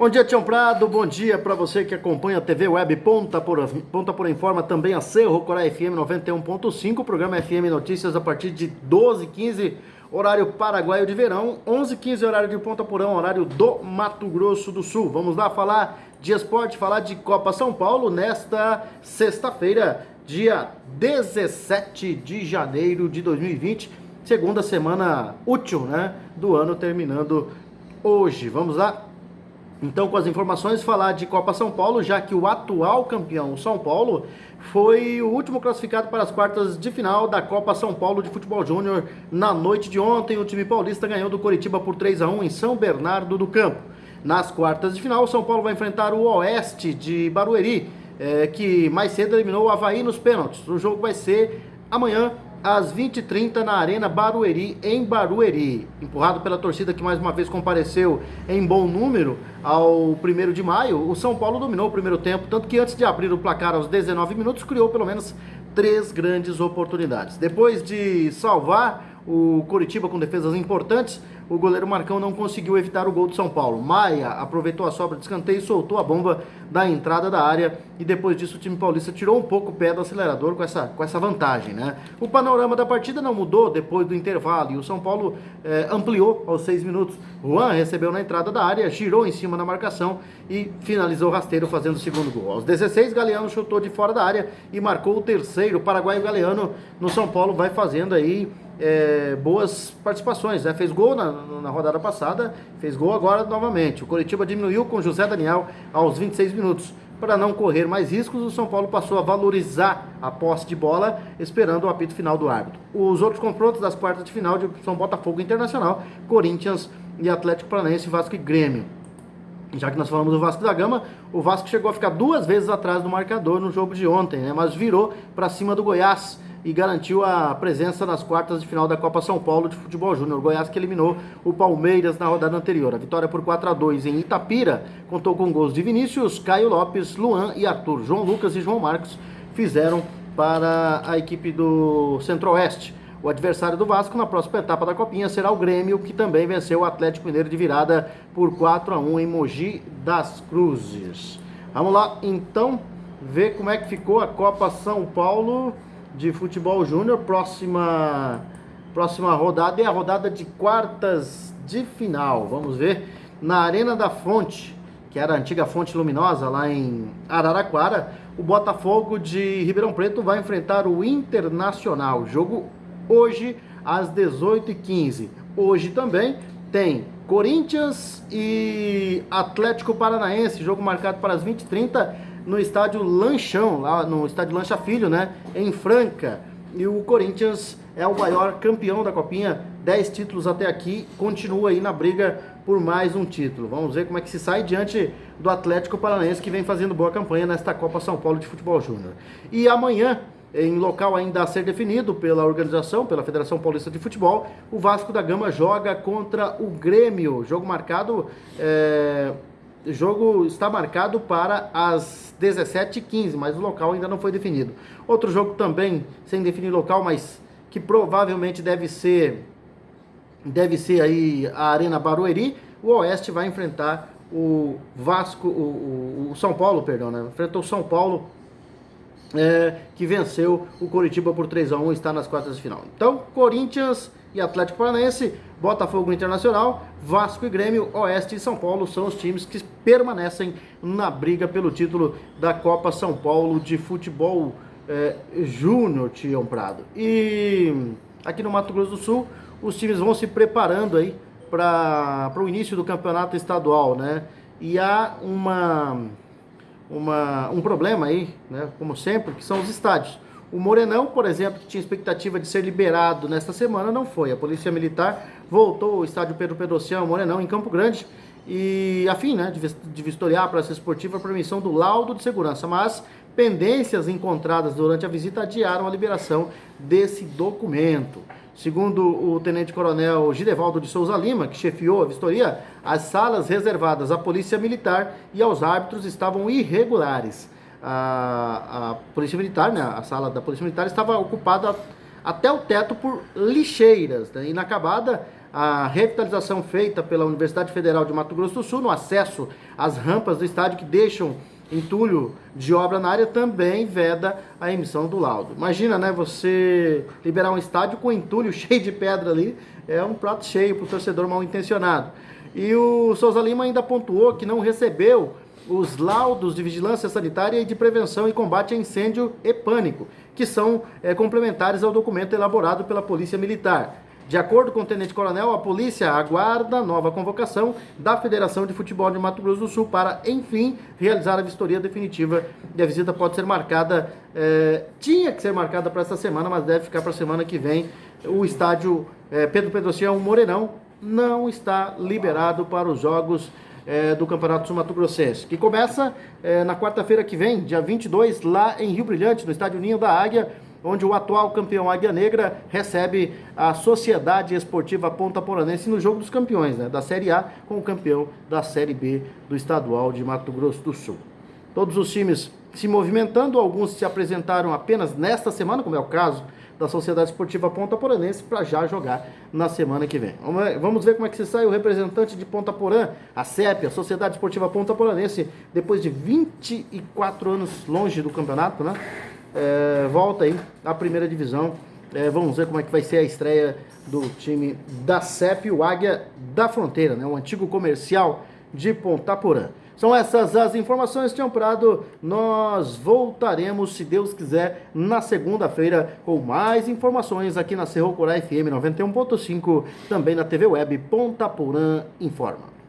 Bom dia, Tião Prado. Bom dia para você que acompanha a TV Web Ponta Porã Informa, também a Cerro Corá FM 91.5, programa FM Notícias a partir de 12h15, horário paraguaio de verão, 11h15, horário de Ponta Porã, horário do Mato Grosso do Sul. Vamos lá falar de esporte, falar de Copa São Paulo nesta sexta-feira, dia 17 de janeiro de 2020, segunda semana útil, né, do ano terminando hoje. Vamos lá? Então, com as informações, falar de Copa São Paulo, já que o atual campeão, o São Paulo, foi o último classificado para as quartas de final da Copa São Paulo de Futebol Júnior. Na noite de ontem, o time paulista ganhou do Coritiba por 3-1 em São Bernardo do Campo. Nas quartas de final, o São Paulo vai enfrentar o Oeste de Barueri, que mais cedo eliminou o Avaí nos pênaltis. O jogo vai ser amanhã, às 20h30, na Arena Barueri, em Barueri. Empurrado pela torcida que mais uma vez compareceu em bom número ao 1º de maio, o São Paulo dominou o primeiro tempo, tanto que antes de abrir o placar aos 19 minutos, criou pelo menos 3 grandes oportunidades. Depois de salvar o Coritiba com defesas importantes, o goleiro Marcão não conseguiu evitar o gol do São Paulo. Maia aproveitou a sobra de escanteio e soltou a bomba da entrada da área, e depois disso o time paulista tirou um pouco o pé do acelerador com essa vantagem, né? O panorama da partida não mudou depois do intervalo e o São Paulo ampliou aos 6 minutos. Juan recebeu na entrada da área, girou em cima da marcação e finalizou rasteiro fazendo o segundo gol. Aos 16, Galeano chutou de fora da área e marcou o terceiro. O paraguaio Galeano no São Paulo vai fazendo aí boas participações, né? Fez gol na rodada passada, fez gol agora novamente. O Coritiba diminuiu com José Daniel aos 26 minutos. Para não correr mais riscos, o São Paulo passou a valorizar a posse de bola, esperando o apito final do árbitro. Os outros confrontos das quartas de final são Botafogo Internacional, Corinthians e Atlético Paranaense, Vasco e Grêmio. Já que nós falamos do Vasco da Gama, o Vasco chegou a ficar 2 vezes atrás do marcador no jogo de ontem, né? Mas virou para cima do Goiás e garantiu a presença nas quartas de final da Copa São Paulo de Futebol Júnior. O Goiás que eliminou o Palmeiras na rodada anterior. A vitória por 4-2 em Itapira contou com gols de Vinícius, Caio Lopes, Luan e Arthur. João Lucas e João Marcos fizeram para a equipe do Centro-Oeste. O adversário do Vasco na próxima etapa da Copinha será o Grêmio, que também venceu o Atlético Mineiro de virada por 4-1 em Mogi das Cruzes. Vamos lá, então, ver como é que ficou a Copa São Paulo de Futebol Júnior. Próxima rodada é a rodada de quartas de final. Vamos ver na Arena da Fonte, que era a antiga Fonte Luminosa lá em Araraquara. O Botafogo de Ribeirão Preto vai enfrentar o Internacional. Jogo hoje às 18h15. Hoje também tem Corinthians e Atlético Paranaense, jogo marcado para as 20h30 no estádio Lanchão, lá no estádio Lancha Filho, né, em Franca. E o Corinthians é o maior campeão da Copinha, 10 títulos até aqui, continua aí na briga por mais um título. Vamos ver como é que se sai diante do Atlético Paranaense, que vem fazendo boa campanha nesta Copa São Paulo de Futebol Júnior. E amanhã, em local ainda a ser definido pela organização, pela Federação Paulista de Futebol, o Vasco da Gama joga contra o Grêmio. O jogo está marcado para as 17h15, mas o local ainda não foi definido. Outro jogo também sem definir local, mas que provavelmente deve ser aí a Arena Barueri. O Oeste vai enfrentar o Vasco, o São Paulo, perdão, né? Enfrentou o São Paulo, que venceu o Coritiba por 3-1 e está nas quartas de final. Então, Corinthians e Atlético Paranaense, Botafogo Internacional, Vasco e Grêmio, Oeste e São Paulo são os times que permanecem na briga pelo título da Copa São Paulo de Futebol Júnior, Tião Prado. E aqui no Mato Grosso do Sul, os times vão se preparando aí para o início do campeonato estadual, né? E há um problema aí, né, como sempre, que são os estádios. O Morenão, por exemplo, que tinha expectativa de ser liberado nesta semana, não foi. A Polícia Militar voltou ao estádio Pedro Pedrocião, Morenão, em Campo Grande, e a fim, né, de vistoriar a Praça Esportiva a permissão do laudo de segurança, mas pendências encontradas durante a visita adiaram a liberação desse documento. Segundo o tenente-coronel Gidevaldo de Souza Lima, que chefiou a vistoria, as salas reservadas à Polícia Militar e aos árbitros estavam irregulares. A Polícia Militar, né, a sala da Polícia Militar estava ocupada até o teto por lixeiras, né, inacabada. a revitalização feita pela Universidade Federal de Mato Grosso do Sul no acesso às rampas do estádio que deixam entulho de obra na área também veda a emissão do laudo. Imagina, né, você liberar um estádio com entulho cheio de pedra ali, é um prato cheio para o torcedor mal intencionado. E o Souza Lima ainda pontuou que não recebeu os laudos de vigilância sanitária e de prevenção e combate a incêndio e pânico, que são complementares ao documento elaborado pela Polícia Militar. De acordo com o tenente-coronel, a polícia aguarda nova convocação da Federação de Futebol de Mato Grosso do Sul para, enfim, realizar a vistoria definitiva. E a visita pode ser marcada, tinha que ser marcada para essa semana, mas deve ficar para a semana que vem. O estádio Pedro Pedrocião Morenão não está liberado para os jogos do Campeonato Sul-Mato-Grossense, que começa na quarta-feira que vem, dia 22, lá em Rio Brilhante, no estádio Ninho da Águia, onde o atual campeão Águia Negra recebe a Sociedade Esportiva Ponta Poranense no jogo dos campeões, né, da Série A, com o campeão da Série B do Estadual de Mato Grosso do Sul. Todos os times se movimentando, alguns se apresentaram apenas nesta semana, como é o caso da Sociedade Esportiva Ponta Poranense, para já jogar na semana que vem. Vamos ver como é que se sai o representante de Ponta Porã, a CEP, a Sociedade Esportiva Ponta Poranense, depois de 24 anos longe do campeonato, né? Volta aí à primeira divisão. Vamos ver como é que vai ser a estreia do time da CEP, o Águia da Fronteira, né? O antigo comercial de Ponta Porã. São essas as informações, Tião Prado. Nós voltaremos, se Deus quiser, na segunda-feira com mais informações aqui na Cerro Corá FM 91.5, também na TV Web Ponta Porã Informa.